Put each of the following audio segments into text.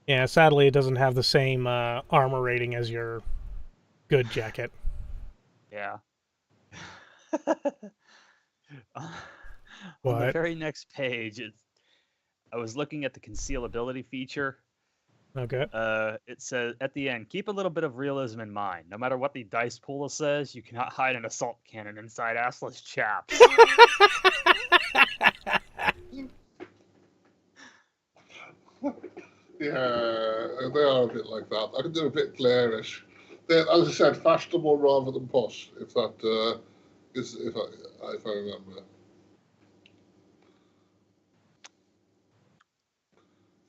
Yeah, sadly, it doesn't have the same armor rating as your good jacket. Yeah. On the What? very next page, I was looking at the concealability feature. Okay. It says at the end, keep a little bit of realism in mind. No matter what the dice pool says, you cannot hide an assault cannon inside assless chaps. Yeah, they are a bit like that. I think they're a bit Blairish. They're, as I said, fashionable rather than posh. If that is, if I remember,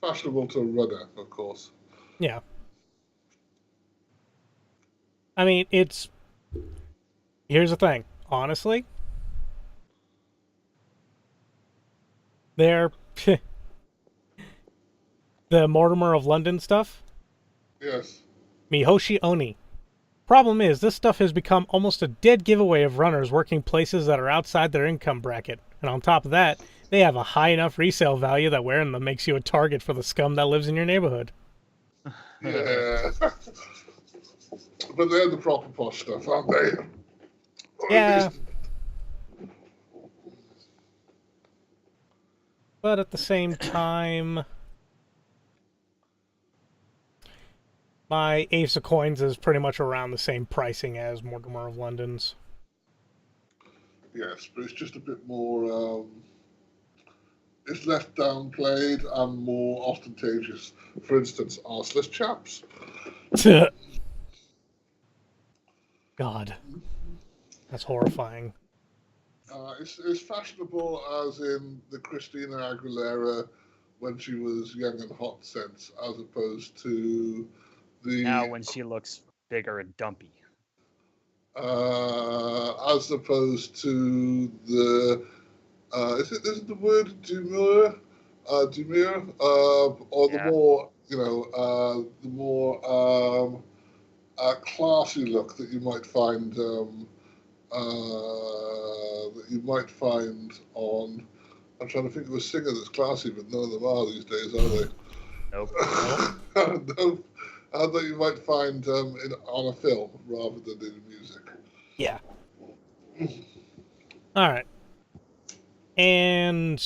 fashionable to a runner, of course. Yeah. I mean, it's. Here's the thing. Honestly, they're. The Mortimer of London stuff. Yes. Mihoshi Oni. Problem is, this stuff has become almost a dead giveaway of runners working places that are outside their income bracket. And on top of that, they have a high enough resale value that wearing them makes you a target for the scum that lives in your neighborhood. Yeah. But they're the proper posh stuff, aren't they? Or at Yeah, least, but at the same time, my Ace of Coins is pretty much around the same pricing as Mortimer of London's. yes, but it's just a bit more. It's less downplayed and more ostentatious. For instance, arseless chaps. God, that's horrifying. It's fashionable as in the Christina Aguilera when she was young and hot sense, as opposed to Now, the when she looks bigger and dumpy. as opposed to the is it the word demure, or the Yeah. more the more classy look that you might find on. I'm trying to think of a singer that's classy, but none of them are these days, are they? Nope. Nope. No, that you might find on a film rather than in music. Yeah. All right. And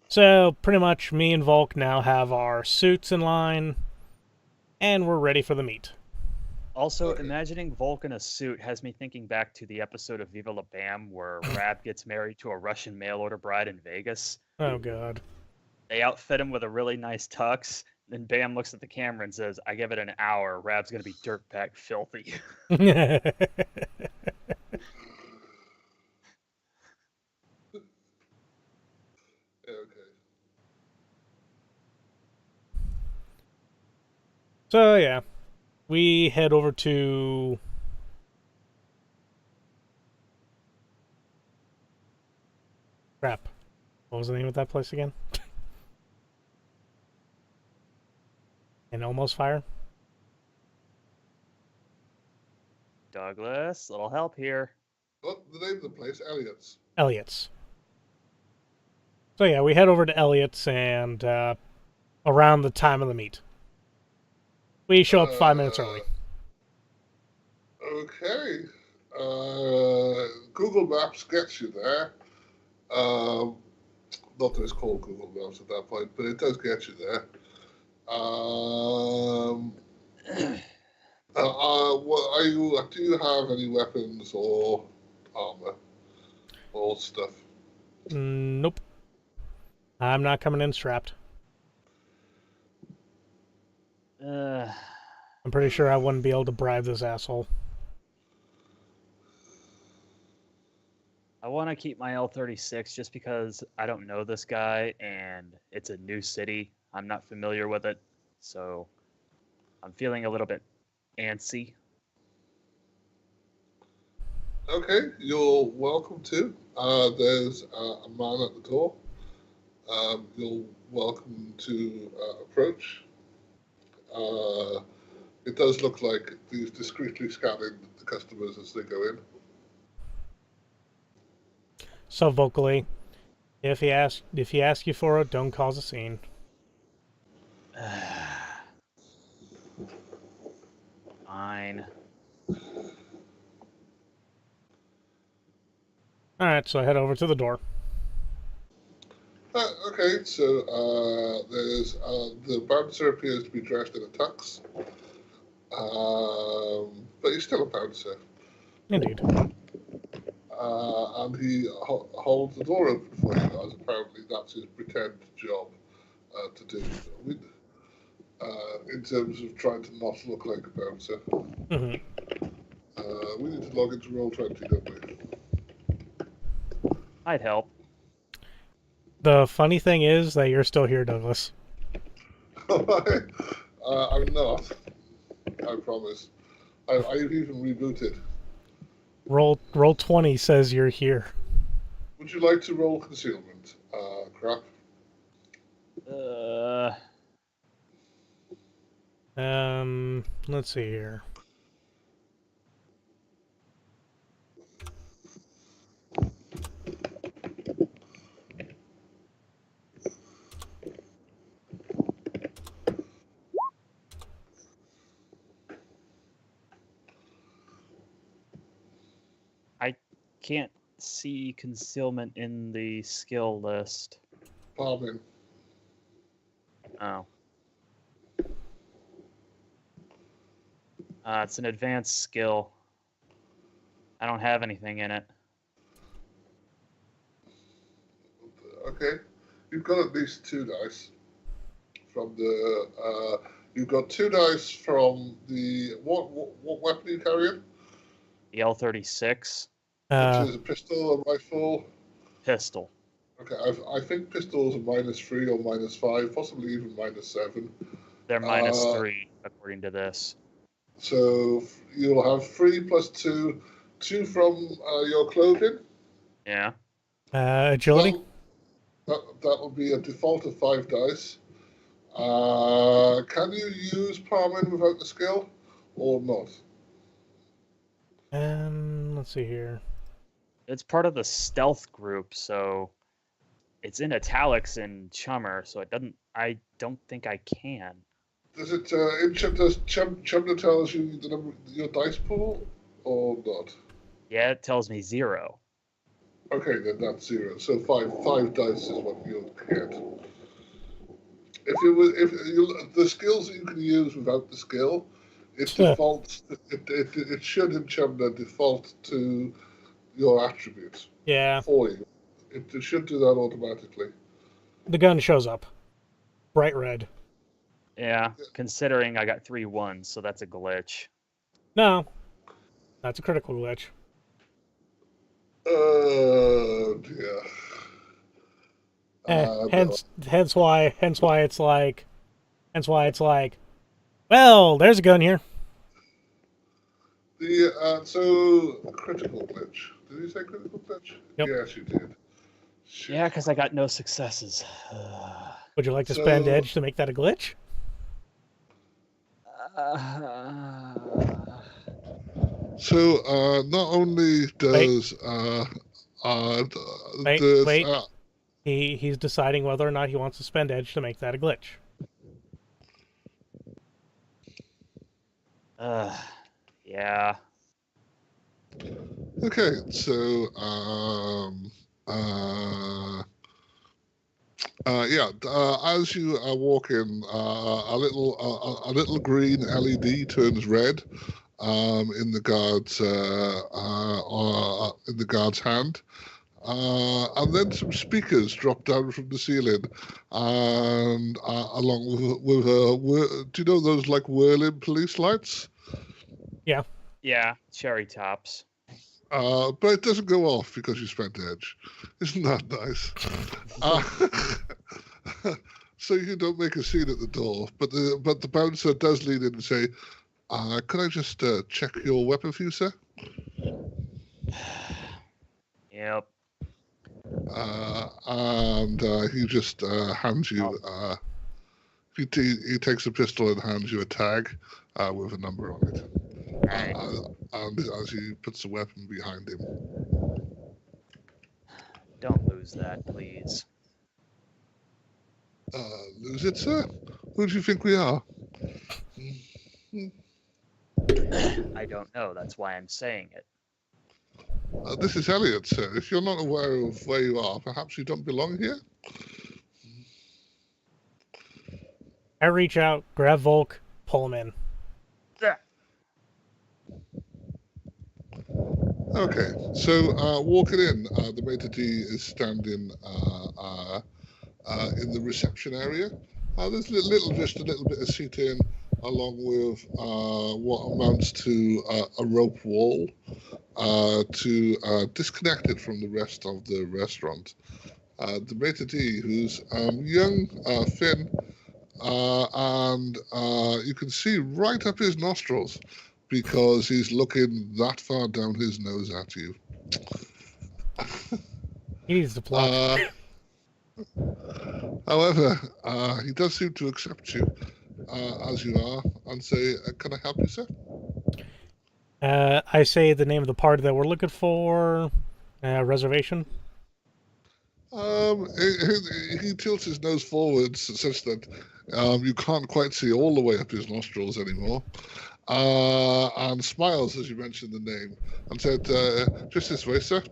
so pretty much me and Volk now have our suits in line and we're ready for the meet. Also, Okay. imagining Volk in a suit has me thinking back to the episode of Viva La Bam where Rab gets married to a Russian mail order bride in Vegas. Oh god. They outfit him with a really nice tux. Then Bam looks at the camera and says, I give it an hour. Rab's going to be dirtbag filthy. Yeah, okay. So yeah, we head over to crap. What was the name of that place again? And Almost Fire? Douglas, little help here. What the name of the place? Elliot's. Elliot's. So yeah, we head over to Elliot's and around the time of the meet. We show up 5 minutes early. Okay. Google Maps gets you there. Um, Not that it's called Google Maps at that point, but it does get you there. What are you? Do you have any weapons or armor or stuff? Nope. I'm not coming in strapped. Uh, I'm pretty sure I wouldn't be able to bribe this asshole. I want to keep my L36 just because I don't know this guy and it's a new city. I'm not familiar with it. So I'm feeling a little bit antsy. Okay, you're welcome to. There's a man at the door. You're welcome to approach. Uh, it does look like he's discreetly scanning the customers as they go in. So vocally, if he asks you for it, don't cause a scene. Fine. All right, so I head over to the door. Okay, so there's the bouncer appears to be dressed in a tux, but he's still a bouncer, Indeed. and he holds the door open for you guys. Apparently, that's his pretend job to do. In terms of trying to not look like a bouncer. Hmm. We need to log into Roll20, don't we? I'd help. The funny thing is that you're still here, Douglas. I'm not. I promise. I've even rebooted. Roll 20 says you're here. Would you like to roll concealment? Crap. Let's see here. I can't see concealment in the skill list. Palming. Oh. It's an advanced skill. I don't have anything in it. Okay. You've got at least 2 dice from the. You've got 2 dice from the. What weapon are you carrying? The L36 Which is a pistol, a rifle. pistol. Okay, I think pistols are -3 or -5, possibly even -7. They're -3 according to this. So you'll have 3 plus 2, 2 from your clothing. Yeah. Agility? That will be a default of 5 dice. Can you use Palmin without the skill or not? Let's see here. It's part of the stealth group, so it's in italics in Chummer, so it doesn't. I don't think I can. Does it does Chumna tells you the number your dice pool or not? Yeah, it tells me 0. Okay, then that's 0. So five dice is what you'll get. If the skills that you can use without the skill, it defaults. It should in Chumna default to your attributes. Yeah. For you, it should do that automatically. The gun shows up. Bright red. Yeah, considering I got 3 1s, so that's a glitch. No. That's a critical glitch. Oh dear. Hence why it's like, well, there's a gun here. So critical glitch. Did you say critical glitch? Yep. Yes, you did. Shit. Yeah, because I got no successes. Would you like to spend edge to make that a glitch? So not only does Wait. He's deciding whether or not he wants to spend edge to make that a glitch. Yeah. Okay, so as you are walking, a little green LED turns red in the guard's hand, and then some speakers drop down from the ceiling, and along with do you know those like whirling police lights? Yeah. Yeah, cherry tops. But it doesn't go off because you spent edge. Isn't that nice? So you don't make a scene at the door, but the bouncer does lean in and say, "Could I just check your weapon for you, sir?" Yep. And he just hands you. He takes a pistol and hands you a tag with a number on it. Right. And as he puts the weapon behind him. Don't lose that, please. Lose it, sir? Who do you think we are? I don't know. That's why I'm saying it. This is Elliot, sir. If you're not aware of where you are, perhaps you don't belong here? I reach out, grab Volk, pull him in. Yeah. Okay, so walking in, the maitre d' is standing in the reception area. There's just a little bit of seating along with what amounts to a rope wall to disconnect it from the rest of the restaurant. The maitre d', who's young, thin, and you can see right up his nostrils because he's looking that far down his nose at you. He needs to plug. However, he does seem to accept you as you are and say, "Can I help you, sir?" I say the name of the party that we're looking for. Reservation. He tilts his nose forwards such that you can't quite see all the way up his nostrils anymore, and smiles as you mention the name, and said, "Just this way, sir.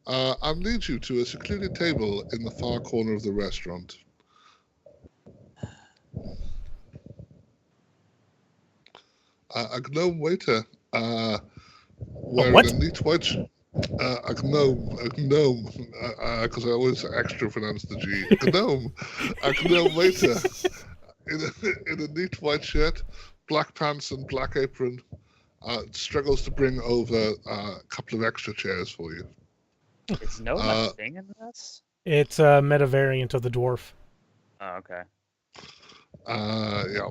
I'll lead you to a secluded table in the far corner of the restaurant." A gnome waiter wearing a neat white a gnome, because I always extra pronounce the G. A gnome waiter in a neat white shirt, black pants and black apron, struggles to bring over a couple of extra chairs for you. Is no a thing in this? It's a meta variant of the dwarf. Oh, okay. Yeah.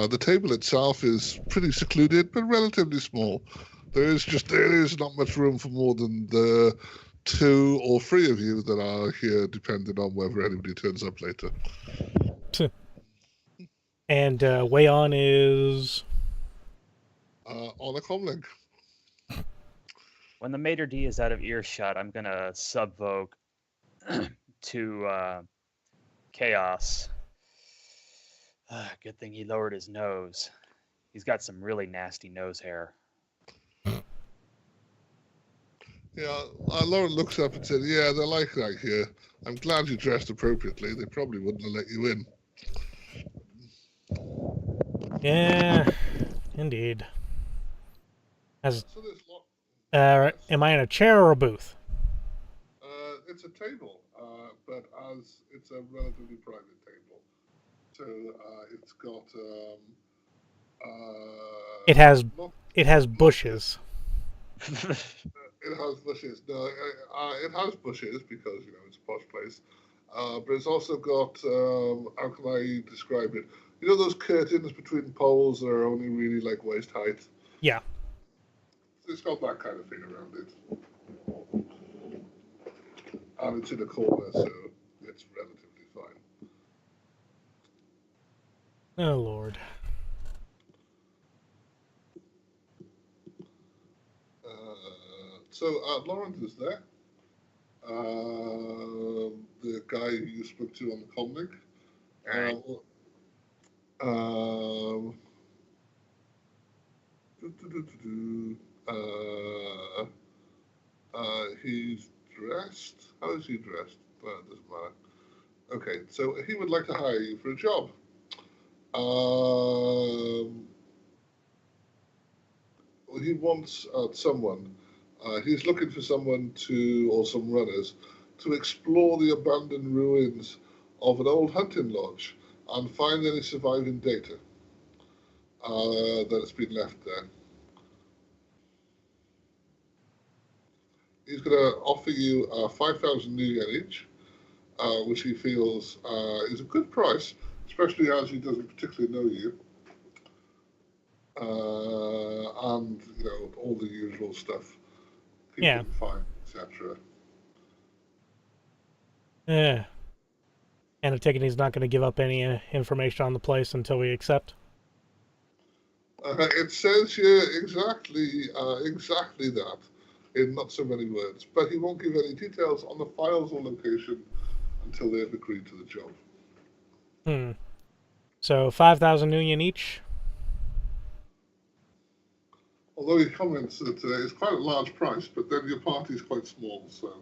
The table itself is pretty secluded, but relatively small. There is not much room for more than the 2 or 3 of you that are here, depending on whether anybody turns up later. And Wayon is On a comlink. When the maitre d' is out of earshot, I'm gonna subvoke to chaos. Good thing he lowered his nose. He's got some really nasty nose hair. Yeah, Lauren looks up and said, "Yeah, they're like that here. I'm glad you dressed appropriately. They probably wouldn't have let you in." Yeah, indeed. As So there's am I in a chair or a booth? it's a table, but as it's a relatively private table, so it's got It has bushes. It has bushes. No, it has bushes because it's a posh place. But it's also got how can I describe it? You know those curtains between poles that are only really like waist height. Yeah. It's got that kind of thing around it, and it's in a corner, so it's relatively fine. Oh Lord. So Lawrence is there. The guy you spoke to on the comlink. Right. He's dressed. How is he dressed? Well, it doesn't matter. Okay, so he would like to hire you for a job. He wants someone. He's looking for someone or some runners, to explore the abandoned ruins of an old hunting lodge and find any surviving data that has been left there. He's going to offer you 5,000 new yen each, which he feels is a good price, especially as he doesn't particularly know you. And all the usual stuff. People Yeah. find, etc. Yeah. And I'm taking he's not going to give up any information on the place until we accept. It says here exactly that, in not so many words, but he won't give any details on the files or location until they've agreed to the job. So 5,000 Nuyen each. Although he comments that it's quite a large price, but then your party's quite small, so...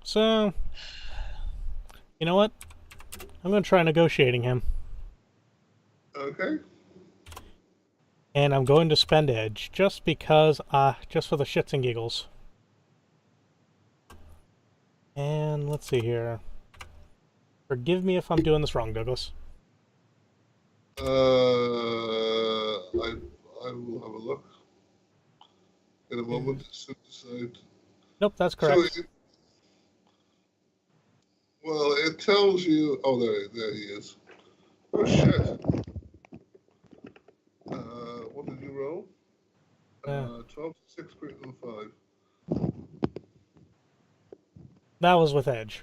So, you know what? I'm going to try negotiating him. Okay. And I'm going to spend edge, just because, just for the shits and giggles. And let's see here. Forgive me if I'm doing this wrong, Douglas. I will have a look in a moment. Decide. Nope, that's So, correct. it tells you... Oh, there he is. Oh, shit. What did you roll? 12 to 6, greater than 5. That was with edge.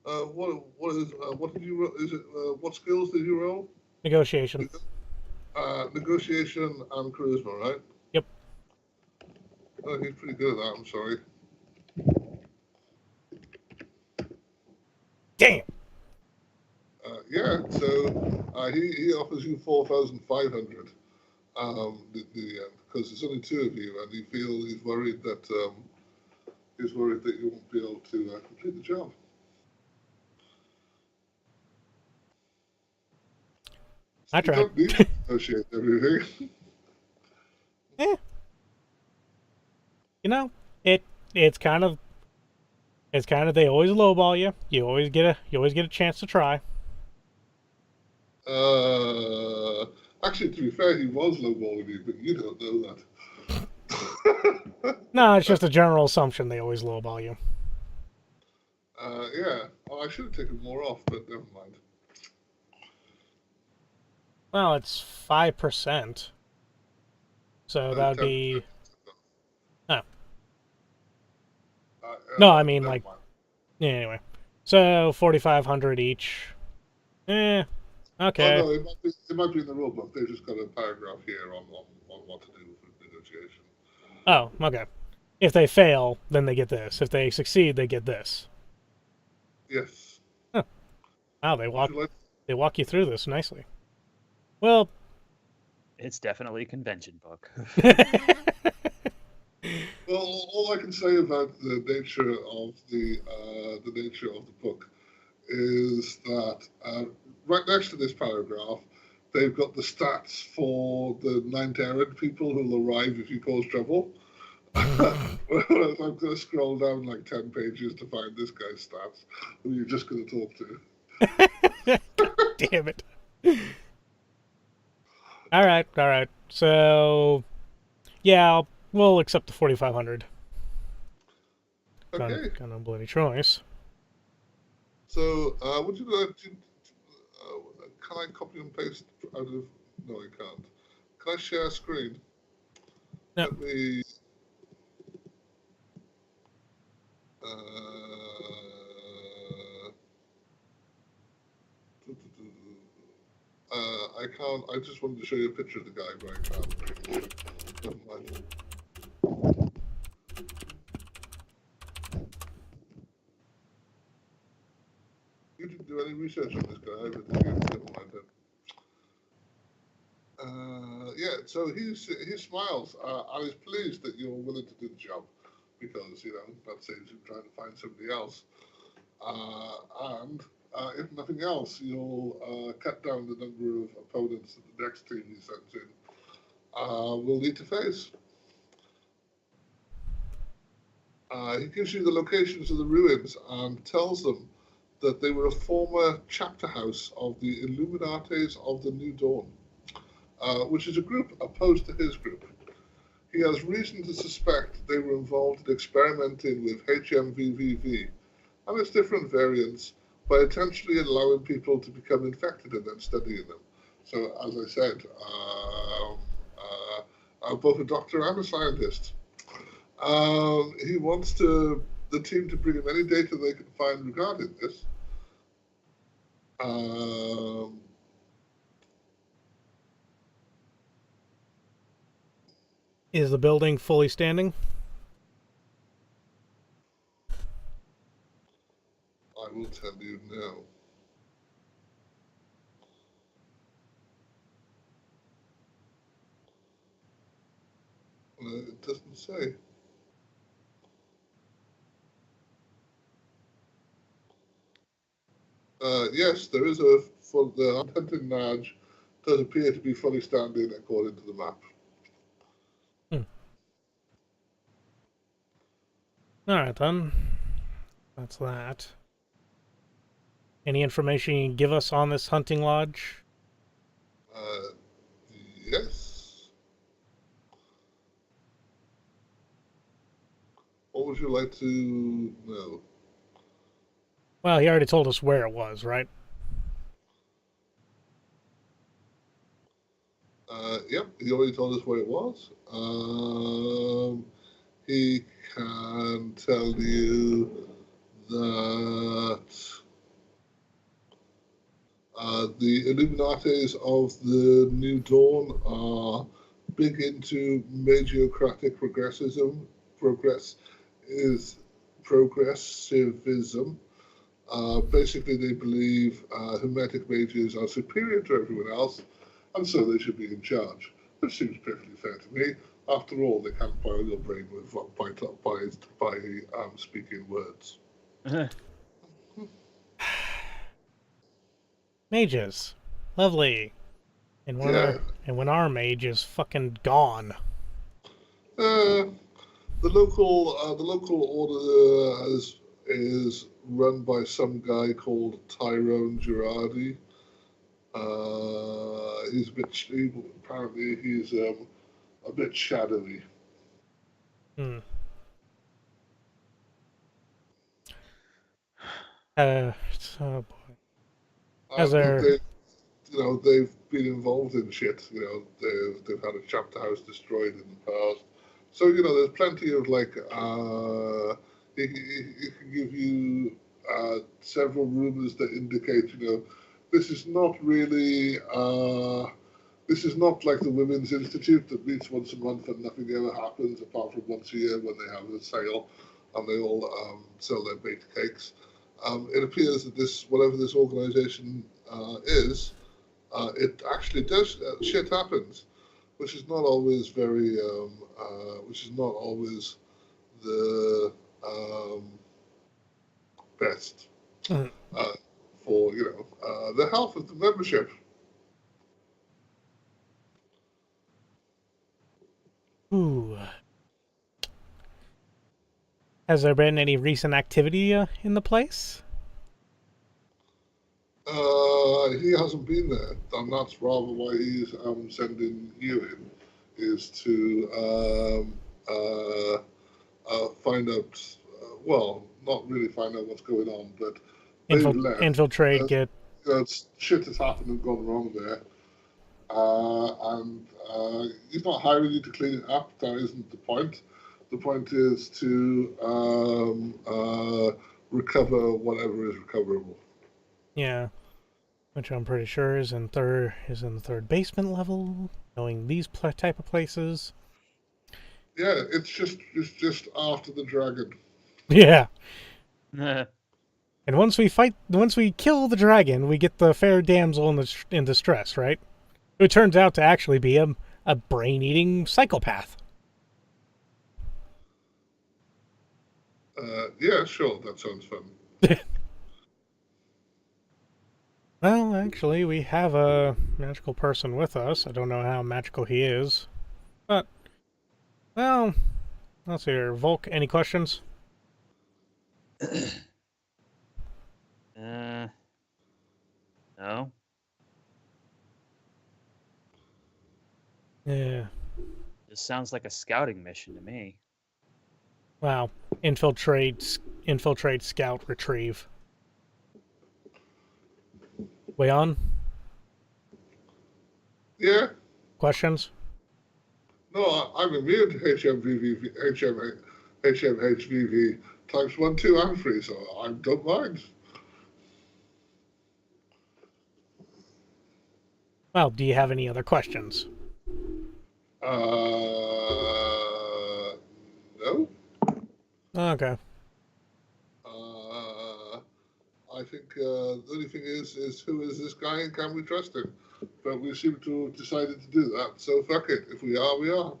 What did you roll? Is it, what skills did you roll? Negotiation. Negotiation and charisma, right? Yep. Oh, he's pretty good at that, I'm sorry. Damn! Yeah, so he offers you 4,500 because there's only two of you, and he's worried that you won't be able to complete the job. I You tried. don't need to negotiate everything. You know, it's kind of they always lowball you. You always get a chance to try. Actually, to be fair, he was lowballing you, but you don't know that. No, it's just a general assumption they always lowball you. Yeah. Well, I should have taken more off, but never mind. Well, it's 5%. So that would be... Oh. No, I mean, like... Yeah, anyway. So, 4,500 each. Okay. Oh, no, it might be in the rule book. They've just got a paragraph here on what to do with negotiation. Oh, okay. If they fail, then they get this. If they succeed, they get this. Yes. Huh. Wow, they walk you through this nicely. Well... It's definitely a convention book. Well, all I can say about the nature of the book is that right next to this paragraph, they've got the stats for the Ninth Errand people who'll arrive if you cause trouble. Whereas I'm going to scroll down like 10 pages to find this guy's stats, who you're just going to talk to. Damn it. All right. So, yeah, we'll accept the 4,500. Okay. Got no bloody choice. So, would you like to? Can I copy and paste out of? No, I can't. Can I share screen? No. Let me. I can't. I just wanted to show you a picture of the guy, but I can't. Never mind. You didn't do any research on this guy, but never mind it. Yeah, so he smiles and is pleased that you're willing to do the job because that saves him trying to find somebody else. And if nothing else, you'll cut down the number of opponents that the next team he sends in will need to face. He gives you the locations of the ruins and tells them that they were a former chapter house of the Illuminates of the New Dawn, which is a group opposed to his group. He has reason to suspect they were involved in experimenting with HMVVV and its different variants by intentionally allowing people to become infected and then studying them. So, as I said, I'm both a doctor and a scientist. He wants the team to bring him any data they can find regarding this. Is the building fully standing? I will tell you now. It doesn't say. Yes, there is a full. The hunting lodge does appear to be fully standing according to the map. Hmm. All right, then. That's that. Any information you can give us on this hunting lodge? Uh, yes. What would you like to know? Well, he already told us where it was, right? Yep, he already told us where it was. He can tell you that the Illuminates of the New Dawn are big into magocratic progressivism. Basically, they believe Hermetic mages are superior to everyone else, and so they should be in charge. Which seems perfectly fair to me. After all, they can't boil your brain with by speaking words. Mages. Lovely. And Yeah. when our mage is fucking gone. Uh, the local order is run by some guy called Tyrone Girardi. He's apparently he's a bit shadowy. Hmm. Oh boy. As there... They've been involved in shit. They've had a chapter house destroyed in the past. So there's plenty of like. He can give you several rumors that indicate this is not really. This is not like the Women's Institute that meets once a month and nothing ever happens apart from once a year when they have a sale and they all sell their baked cakes. It appears that whatever this organization is, it actually does shit happens, which is not always which is not always the best Hmm. uh, for the health of the membership. Ooh. Has there been any recent activity in the place? He hasn't been there, and that's rather why he's sending you in, is to find out. Well, not really find out what's going on, but they've left. Infiltrate, get... Shit has happened and gone wrong there, and he's not hiring you to clean it up. That isn't the point. The point is to recover whatever is recoverable. Yeah. Which I'm pretty sure is in the third basement level, knowing these type of places. Yeah, it's just after the dragon. Yeah. And once we kill the dragon, we get the fair damsel in distress, right? Who turns out to actually be a brain-eating psychopath. Yeah, sure, that sounds fun. Well, actually, we have a magical person with us. I don't know how magical he is. But, well, let's see here. Volk, any questions? No. Yeah. This sounds like a scouting mission to me. Wow. Infiltrate, scout, retrieve. Wayon, Yeah, questions? no, I'm immune to HMHVV types 1, 2, and 3, so I don't mind. Well, do you have any other questions? No. Okay. Uh, I think the only thing is who is this guy and can we trust him? But we seem to have decided to do that, so fuck it. If we are, we are.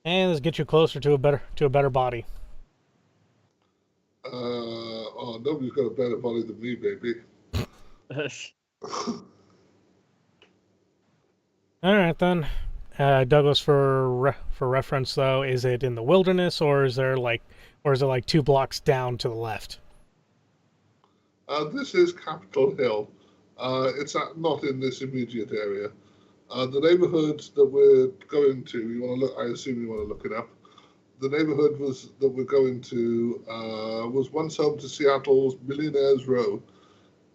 And let's get you closer to a better body. Oh, nobody's got a better body than me, baby. All right then, Douglas. For reference, though, is it in the wilderness, or is it like 2 blocks down to the left? This is Capitol Hill. It's not in this immediate area. The neighborhood that we're going to, you want to look. I assume you want to look it up. The neighborhood that we're going to was once home to Seattle's Millionaires Row.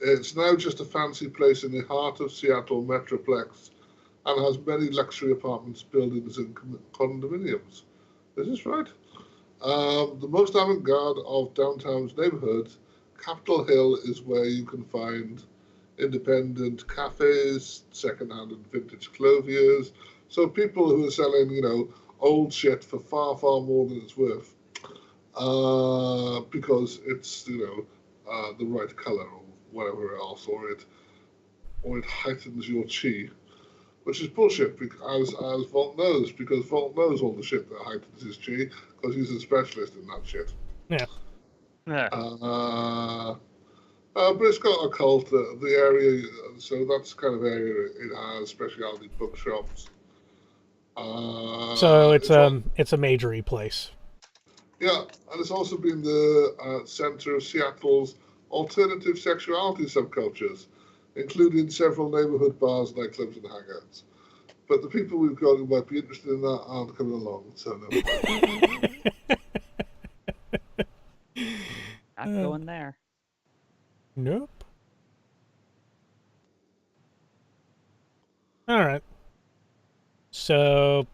It's now just a fancy place in the heart of Seattle Metroplex and has many luxury apartments, buildings, and condominiums. Is this right? The most avant-garde of downtown's neighborhoods, Capitol Hill is where you can find independent cafes, second-hand and vintage clothiers. So people who are selling, old shit for far, far more than it's worth, because it's, the right color or whatever else, or it heightens your chi, which is bullshit. Because as Volk knows, because Volk knows all the shit that heightens his chi, because he's a specialist in that shit. Yeah. Yeah. But it's got a cult, the area, so that's the kind of area it has, specialty bookshops. So it's a majory place. Yeah, and it's also been the center of Seattle's alternative sexuality subcultures, including several neighborhood bars, nightclubs, and hangouts. But the people we've got who might be interested in that aren't coming along, so no. Not going there. Nope. All right. So,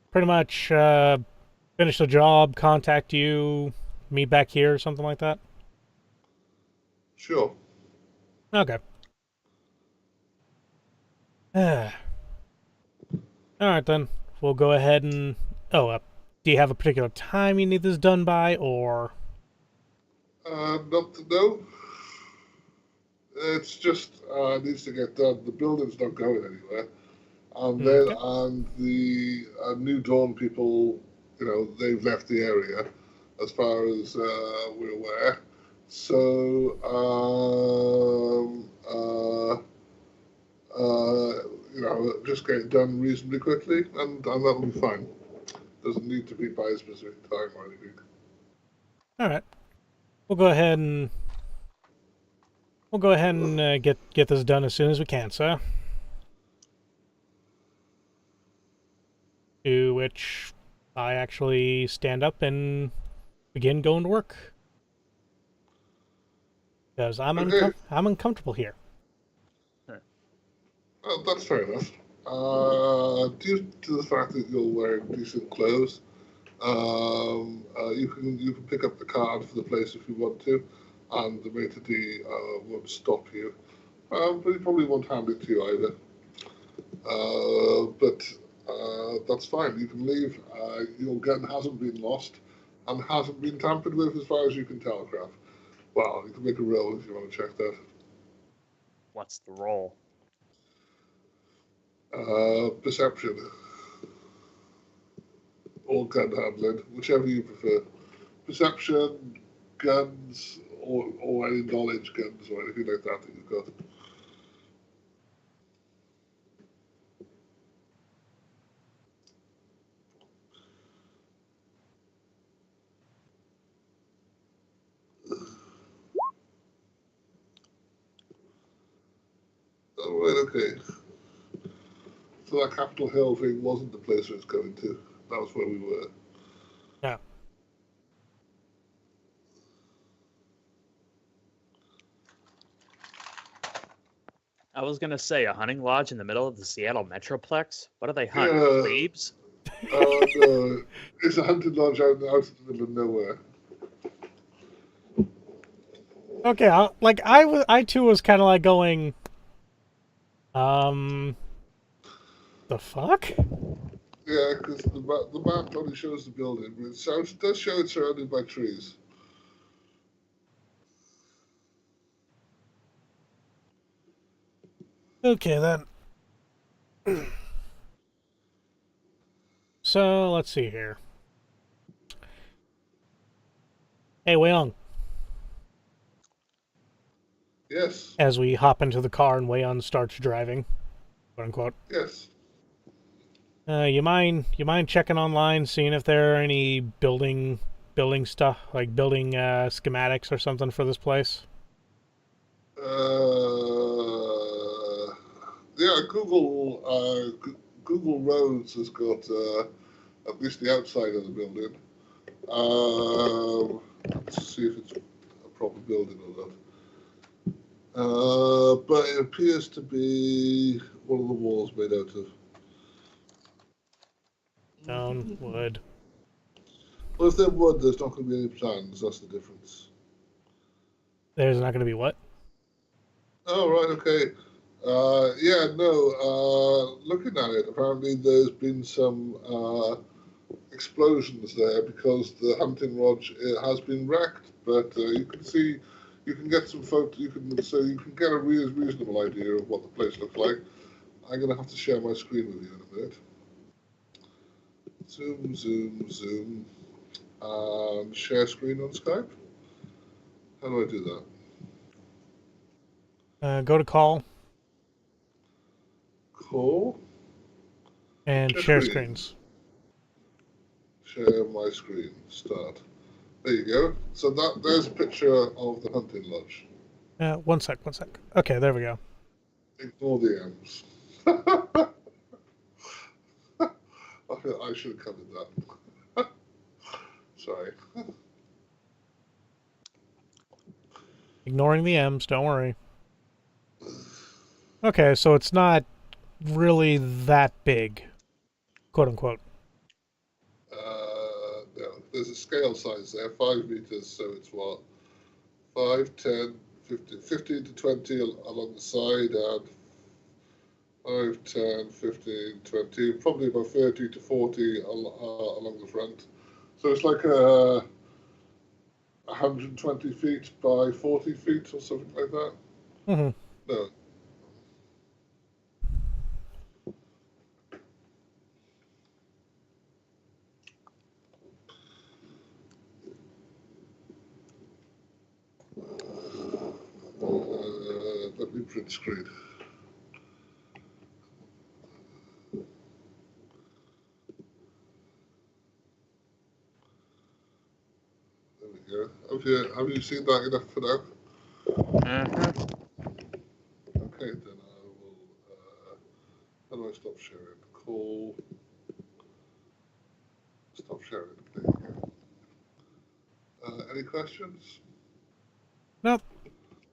pretty much finish the job, contact you, meet back here, or something like that? Sure. Okay. All right, then. We'll go ahead and... Oh, do you have a particular time you need this done by, or... Not to know. It's just needs to get done. The building's not going anywhere. And then and the New Dawn people, they've left the area, as far as we're aware. So just get it done reasonably quickly, and that'll be fine. Doesn't need to be by a specific time or anything. All right. We'll go ahead and get this done as soon as we can, sir. To which I actually stand up and begin going to work. Because I'm uncomfortable here. Oh, that's fair enough. Due to the fact that you're wearing decent clothes, you can pick up the card for the place if you want to, and the maitre d' won't stop you. But he probably won't hand it to you either. But that's fine. You can leave. Your gun hasn't been lost and hasn't been tampered with, as far as you can tell, Kraft. Well, you can make a roll if you want to check that. What's the roll? Perception or gun handling, whichever you prefer. Perception, guns, or any knowledge guns or anything like that you've got. All right, okay. So that Capitol Hill thing wasn't the place I was going to. That was where we were. Yeah. I was gonna say a hunting lodge in the middle of the Seattle Metroplex. What do they hunt? Yeah. Plebes? No, it's a hunting lodge out in the middle of nowhere. Okay, I too was kind of like going, the fuck? Yeah, because the map only shows the building, but it does show it's surrounded by trees. Okay, then. So, let's see here. Hey, Wayon. Yes. As we hop into the car and Wayon starts driving, quote unquote. Yes. You mind checking online, seeing if there are any building stuff, like building schematics or something for this place? Yeah, Google Roads has got at least the outside of the building. Let's see if it's a proper building or not. But it appears to be one of the walls made out of. Stone, wood. Well, if they're wood, there's not going to be any plans. That's the difference. There's not going to be what? Oh, right, okay. Yeah, no. Looking at it, apparently there's been some explosions there because the hunting lodge has been wrecked. But you can get some photos. You can get a reasonable idea of what the place looks like. I'm gonna have to share my screen with you in a minute. Zoom, zoom, zoom. Share screen on Skype. How do I do that? Go to call Call. and Share share screen. screens. Share my screen. Start. There you go. So there's a picture of the hunting lodge. One sec. Okay, there we go. Ignore the M's. I should have covered that. Sorry. Ignoring the M's, don't worry. Okay, so it's not really that big, quote unquote. No, there's a scale size there, 5 meters, so it's what? 5, 10, 15, 15 to 20 along the side, and 5, 10, 15, 20, probably about 30 to 40 along the front. So it's like 120 feet by 40 feet or something like that. Mm-hmm. No. Let me print screen. There we go. Have you seen that enough for now? Uh-huh. Okay, then I will. How do I stop sharing? Call. Stop sharing. There you go. Any questions? Nope.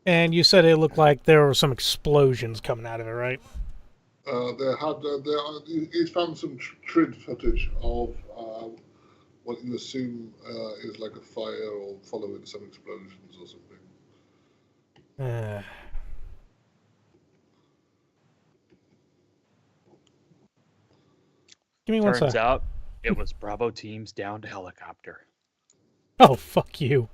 And you said it looked like there were some explosions coming out of it, right? He's found some trid footage of what you assume is like a fire or following some explosions or something. Uh, Give me one Turns sec. out it was Bravo team's downed helicopter. Oh, fuck you.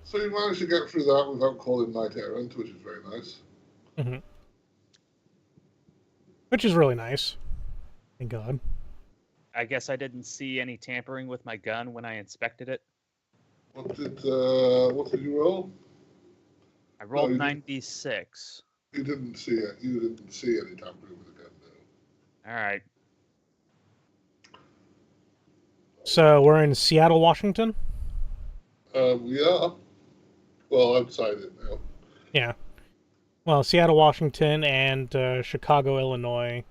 So you managed to get through that without calling Knight Errant, which is very nice. Mm-hmm. Which is really nice. Thank God. I guess I didn't see any tampering with my gun when I inspected it. What did you roll? I rolled you 96. You didn't see it. You didn't see any tampering with the gun, no. All right. So we're in Seattle, Washington? We are. Well, outside it now. Yeah. Well, Seattle, Washington, and Chicago, Illinois.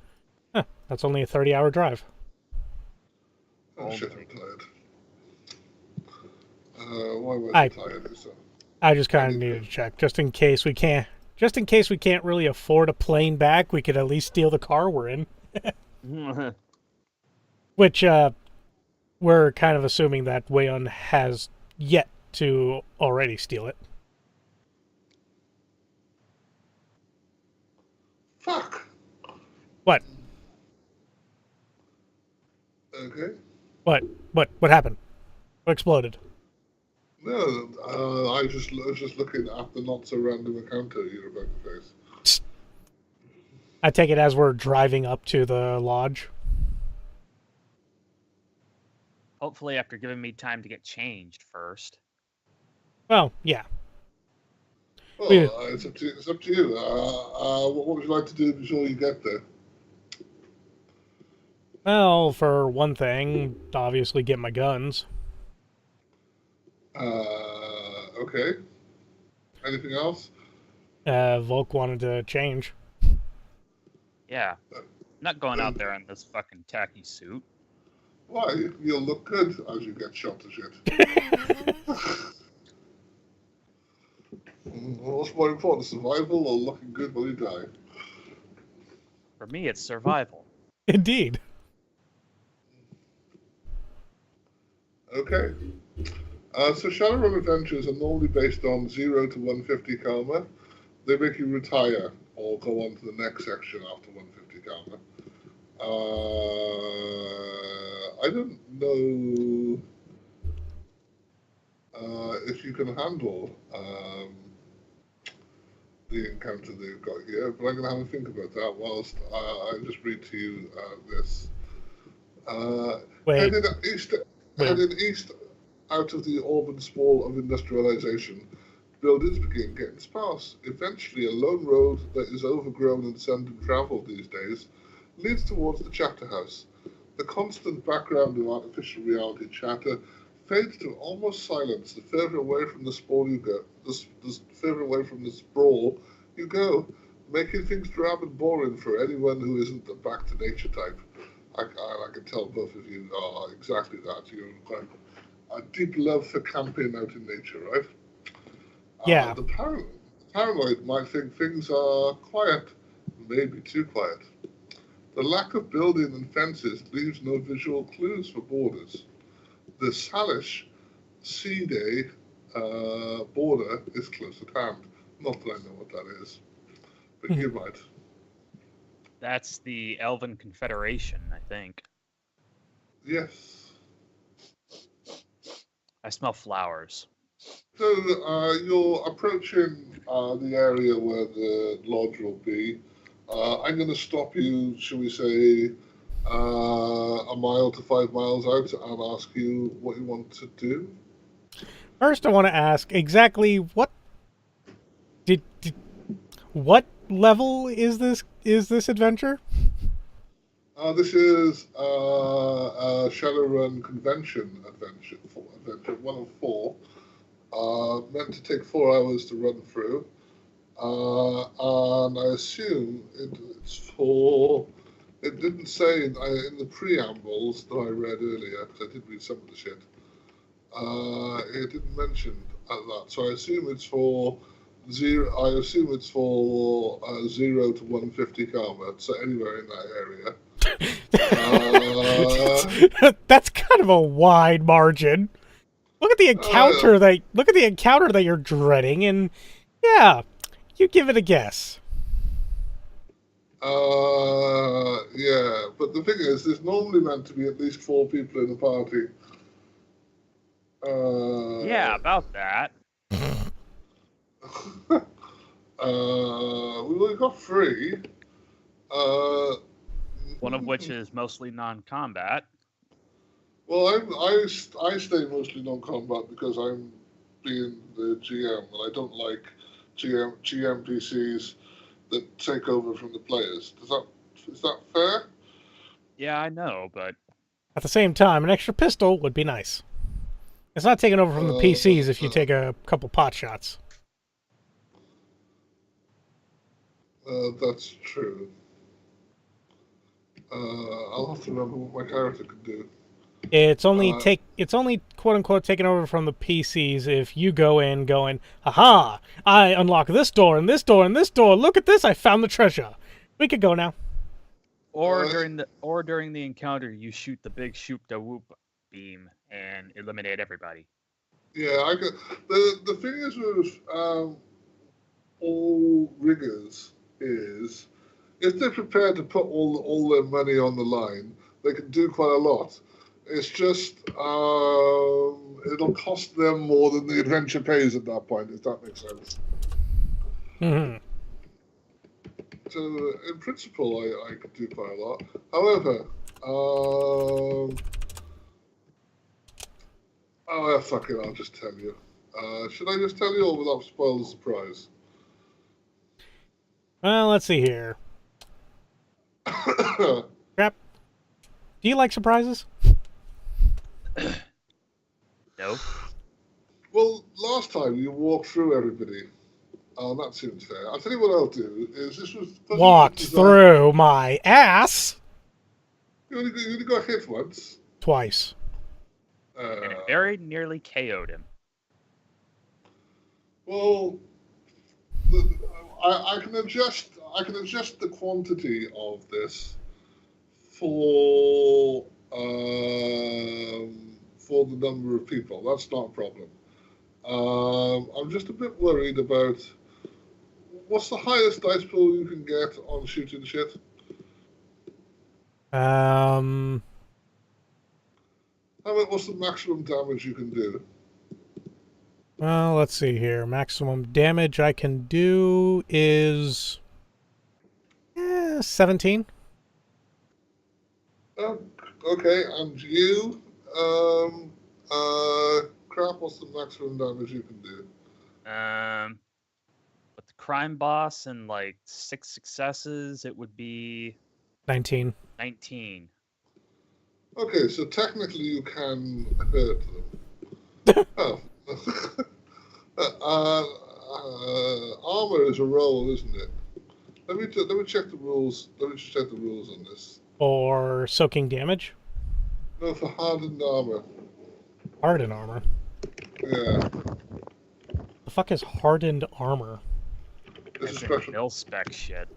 Huh, that's only a 30-hour drive. Oh, shit, I'm tired. Why was I I tired? So, I just kind of need needed to check, just in case we can't really afford a plane back. We could at least steal the car we're in, which we're kind of assuming that Wayon has yet to already steal it. fuck. What? Okay, Okay. What happened? What exploded? No, I was just looking at the not so random encounter you're about to face. I take it as we're driving up to the lodge. Hopefully, after giving me time to get changed first. Well, yeah. We, Well, it's up to you. What would you like to do before you get there? well, for one thing, obviously get my guns. Okay. Anything else? Volk wanted to change. Yeah, I'm not going out there in this fucking tacky suit. Why? You'll look good as you get shot to shit. What's more important, survival or looking good when you die? For me, it's survival. Indeed. Okay. So Shadowrun adventures are normally based on 0 to 150 karma. They make you retire or go on to the next section after 150 karma. I don't know if you can handle the encounter they've got here, but I'm going to have a think about that whilst I just read to you this. Wait. Headed east out of the urban sprawl of industrialization, buildings begin getting sparse. Eventually, a lone road that is overgrown and seldom traveled these days leads towards the chapter house. The constant background of artificial reality chatter fades to almost silence the further away from the sprawl you go. The further away from the sprawl you go, making things drab and boring for anyone who isn't the back to nature type. I can tell both of you are exactly that. You're quite a deep love for camping out in nature, right? Yeah. The paranoid might think things are quiet, maybe too quiet. The lack of building and fences leaves no visual clues for borders. The Salish Sea Day border is close at hand. Not that I know what that is, but you might. That's the Elven Confederation, I think. Yes. I smell flowers. So you're approaching the area where the lodge will be. I'm going to stop you, shall we say, a mile to 5 miles out and ask you what you want to do. First, I want to ask exactly did what level is this adventure? This is a Shadowrun convention adventure, one of four. Meant to take 4 hours to run through. And I assume it's for. It didn't say in the preambles that I read earlier, because I did read some of the shit. It didn't mention that, so I assume it's for zero. I assume it's for 0 to 150 karma, so anywhere in that area. That's kind of a wide margin. Look at the encounter that you're dreading, and yeah, you give it a guess. Yeah, but the thing is, there's normally meant to be at least 4 people in the party. Yeah, about that. We've only got 3. One of which is mostly non-combat. Well, I stay mostly non-combat because I'm being the GM, and I don't like GM PCs that take over from the players. Is that fair? Yeah, I know, but At the same time, an extra pistol would be nice. It's not taking over from the PCs if you take a couple pot shots. That's true. I'll have to remember what my character can do. It's only quote unquote taken over from the PCs if you go in going, haha, I unlock this door and this door and this door. Look at this, I found the treasure. We could go now. Or during the encounter, you shoot the big shoop da whoop beam and eliminate everybody. Yeah, the thing is with all riggers is if they're prepared to put all their money on the line, they can do quite a lot. It's just it'll cost them more than the adventure pays at that point, if that makes sense. Mm-hmm. So in principle, I could do quite a lot. However, fuck it, I'll just tell you. Should I just tell you, or will that spoil the surprise? Well, let's see here. Crap. Do you like surprises? No. Well, last time you walked through everybody. That seems fair. I'll tell you what I'll do. Is this was Walked through my ass You only got hit once. twice. And it very nearly KO'd him. Well, I can adjust. I can adjust the quantity of this for the number of people. That's not a problem. I'm just a bit worried about what's the highest dice pool you can get on shooting shit. What's the maximum damage you can do? Well, let's see here. Maximum damage I can do is 17. Okay, and you, crap. What's the maximum damage you can do? With the crime boss and like 6 successes, it would be 19. 19. Okay, so technically you can hurt them. Oh. Armor is a roll, isn't it? Let me check the rules. Let me just check the rules on this. Or soaking damage? No, for hardened armor. Hardened armor? Yeah. The fuck is hardened armor? This is That's special. mil-spec shit.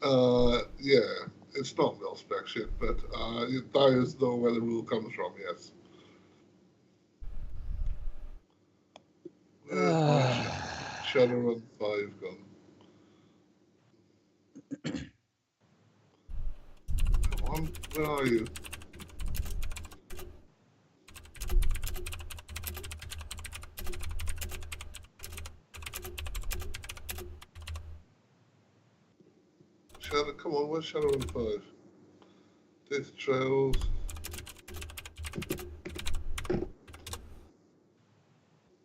Yeah. It's not mil-spec shit, but that is though where the rule comes from, yes. Shadowrun 5 gun. Come on, where are you? Come on, where's Shadowrun 5? Data trails.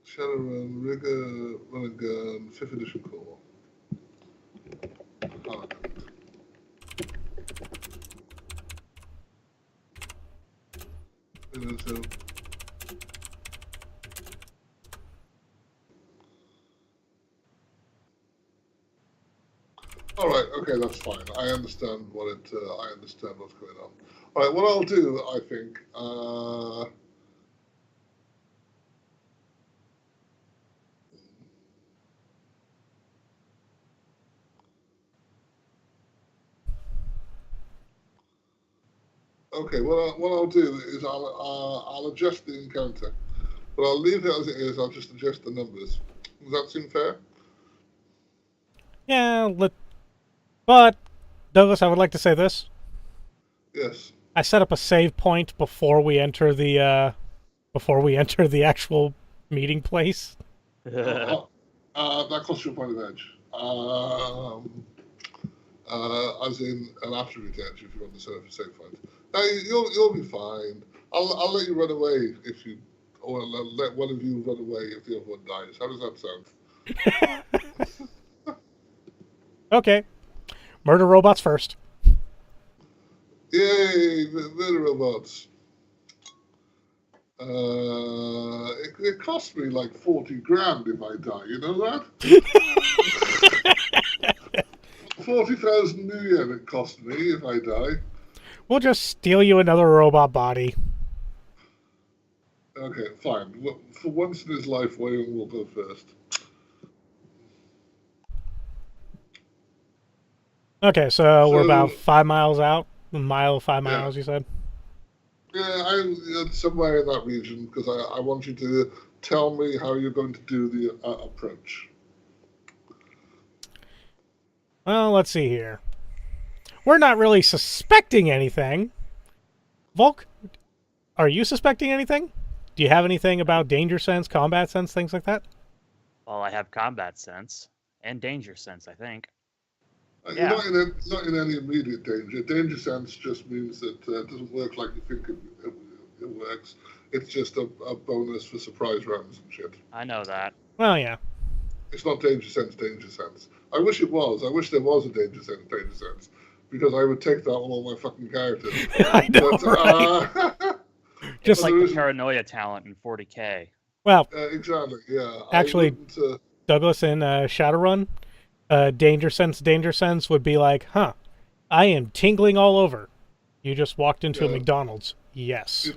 Shadowrun, Rigger, Run and Gun, 5th edition core. Hardened. All right, okay, that's fine. I understand what it. I understand what's going on. All right, what I'll do, I think. Okay, what I'll do is I'll adjust the encounter, but I'll leave it as it is. I'll just adjust the numbers. Does that seem fair? Yeah, but, Douglas, I would like to say this. Yes. I set up a save point before we enter the actual meeting place. That costs you a point of edge. As in an absolute edge if you want to set up a save point. You'll be fine. I'll let you run away if you, or let one of you run away if the other one dies. How does that sound? Okay. Murder robots first. Yay, murder robots. It cost me like 40 grand if I die, you know that? 40,000 new yen it cost me if I die. We'll just steal you another robot body. Okay, fine. For once in his life, Wayon will go first. Okay, so we're about 5 miles out. A mile, 5 miles, you said? Yeah, I'm somewhere in that region because I want you to tell me how you're going to do the approach. Well, let's see here. We're not really suspecting anything. Volk, are you suspecting anything? Do you have anything about danger sense, combat sense, things like that? Well, I have combat sense and danger sense, I think. You're Yeah. not in any immediate danger. Danger sense just means that it doesn't work like you think it works. It's just a bonus for surprise rounds and shit. I know that. Well, yeah. It's not danger sense, danger sense. I wish it was. I wish there was a danger sense, because I would take that on all my fucking characters. I know, right? Just Just like the paranoia talent in 40k. Well, exactly, yeah. actually, Douglas in Shadowrun, danger sense would be like, huh, I am tingling all over. You just walked into a McDonald's. Yes.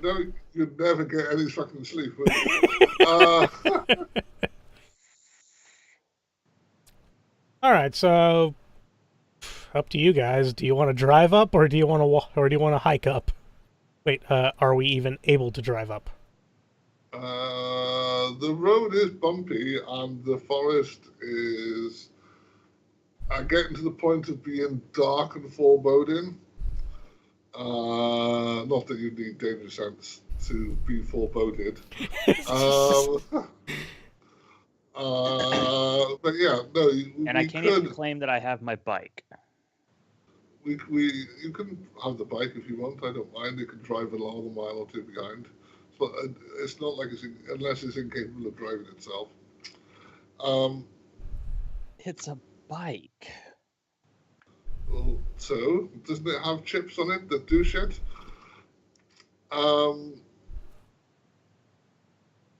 You'd never get any fucking sleep, would you? All right, so up to you guys. Do you want to drive up, or do you want to hike up? Wait, are we even able to drive up? The road is bumpy, and the forest is getting to the point of being dark and foreboding. Not that you need danger sense to be foreboded. But yeah, no. And I can't even claim that I have my bike. You can have the bike if you want. I don't mind. You can drive along a mile or two behind. But it's not like unless it's incapable of driving itself. It's a bike. Well, so doesn't it have chips on it that do shit?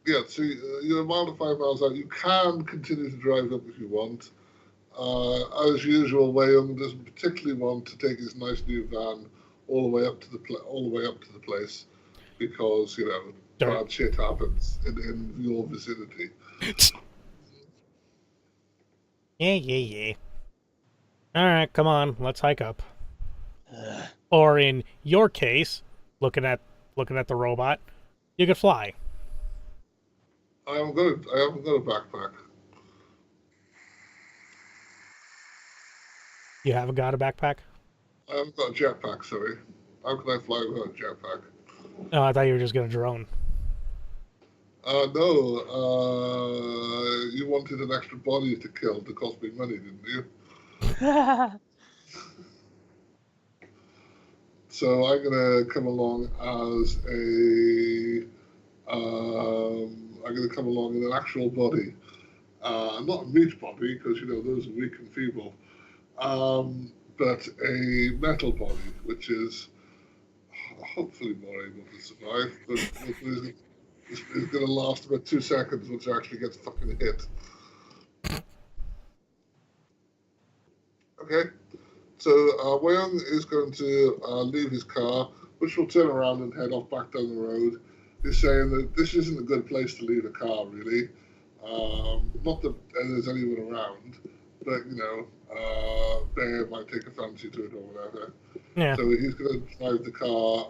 Yeah. So you're a mile to 5 miles out. You can continue to drive up if you want. As usual, Wayon doesn't particularly want to take his nice new van all the way up to the place because bad shit happens in your vicinity. Yeah. All right, come on, let's hike up. Or in your case, looking at the robot, you could fly. I haven't got a backpack. You haven't got a backpack? I haven't got a jetpack, sorry. How can I fly without a jetpack? No, I thought you were just going to drone. No. You wanted an extra body to kill to cost me money, didn't you? So I'm going to come along as I'm going to come along in an actual body. Not a meat body, because, those are weak and feeble. But a metal body, which is hopefully more able to survive, but it's going to last about 2 seconds once it actually gets fucking hit. Okay, so Wayon is going to leave his car, which will turn around and head off back down the road. He's saying that this isn't a good place to leave a car, really. Not that there's anyone around, but, Bear might take a fancy to it or whatever. Yeah. So he's going to drive the car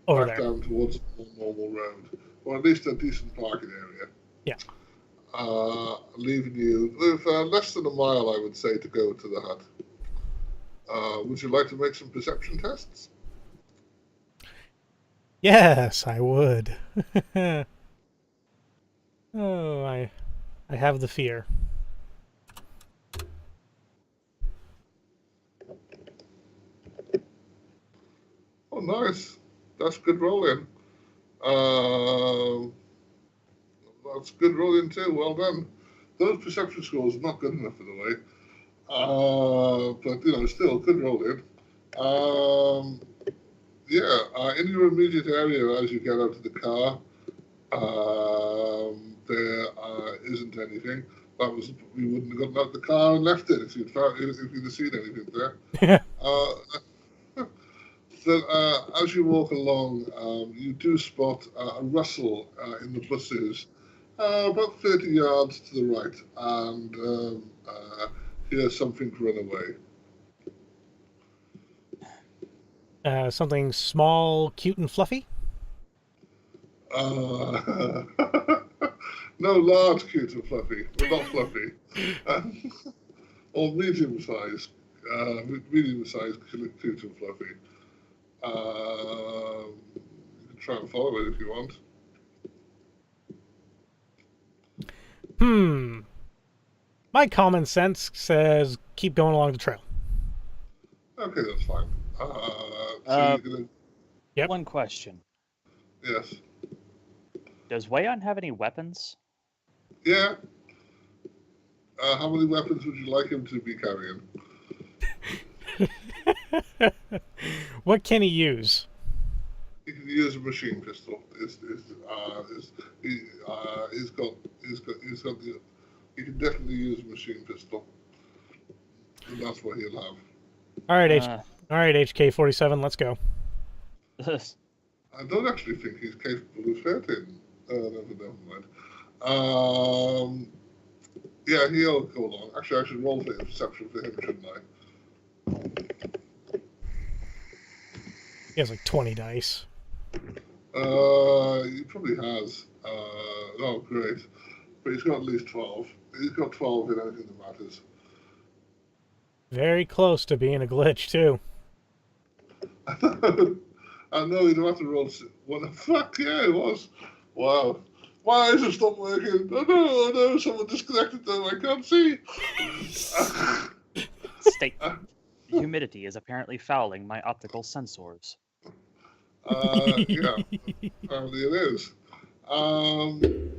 over back there down towards a more normal road, or at least a decent parking area. Yeah. Leaving you with less than a mile, I would say, to go to the hut. Would you like to make some perception tests? Yes, I would. Oh, I have the fear. Oh, nice. That's good rolling. That's good rolling too. Well done. Those perception scores are not good enough, by the way. But still good rolling. In your immediate area as you get out of the car, there isn't anything. We wouldn't have gotten out of the car and left it if you'd have seen anything there. So as you walk along, you do spot a rustle in the bushes, about 30 yards to the right, and hear something run away. Something small, cute, and fluffy? No, large, cute, and fluffy. Well, not fluffy. Or medium-sized, cute and fluffy. You can try and follow it if you want. My common sense says keep going along the trail. Okay, that's fine. So you're gonna, Yep. One question. yes, Does Wayon have any weapons? yeah. How many weapons would you like him to be carrying? What can he use? He can use a machine pistol. He's got the. He can definitely use a machine pistol, and that's what he'll have. All right, HK-47, let's go. I don't actually think he's capable of hurting. Never mind. Um, yeah, he'll go along. Actually, I should roll for perception for him, shouldn't I? He has like 20 dice. He probably has. Oh, great. But he's got at least 12. He's got 12 in anything that matters. Very close to being a glitch, too. I know you don't have to roll. What the fuck? Yeah, it was. Wow. Why is it stop working? Oh no, someone disconnected them. I can't see. State. Humidity is apparently fouling my optical sensors. Yeah, apparently it is.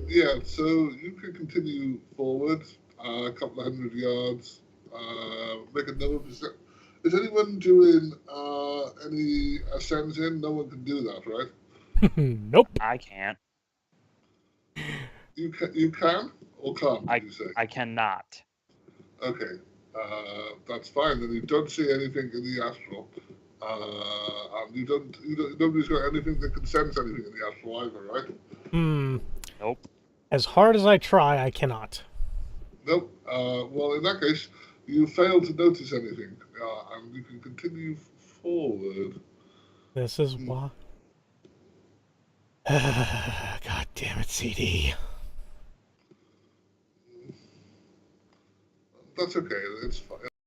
Yeah, so you can continue forward a couple of 100 yards. Make another percent. Is anyone doing any ascending? No one can do that, right? Nope. I can't. You can or can't? Did you say? I cannot. Okay, that's fine. Then you don't see anything in the astral. And nobody's got anything that can sense anything in the astral either, right? Nope. As hard as I try, I cannot. Nope. Well, in that case, you fail to notice anything, and you can continue forward. This is why. God damn it, CD. That's okay. It's fine.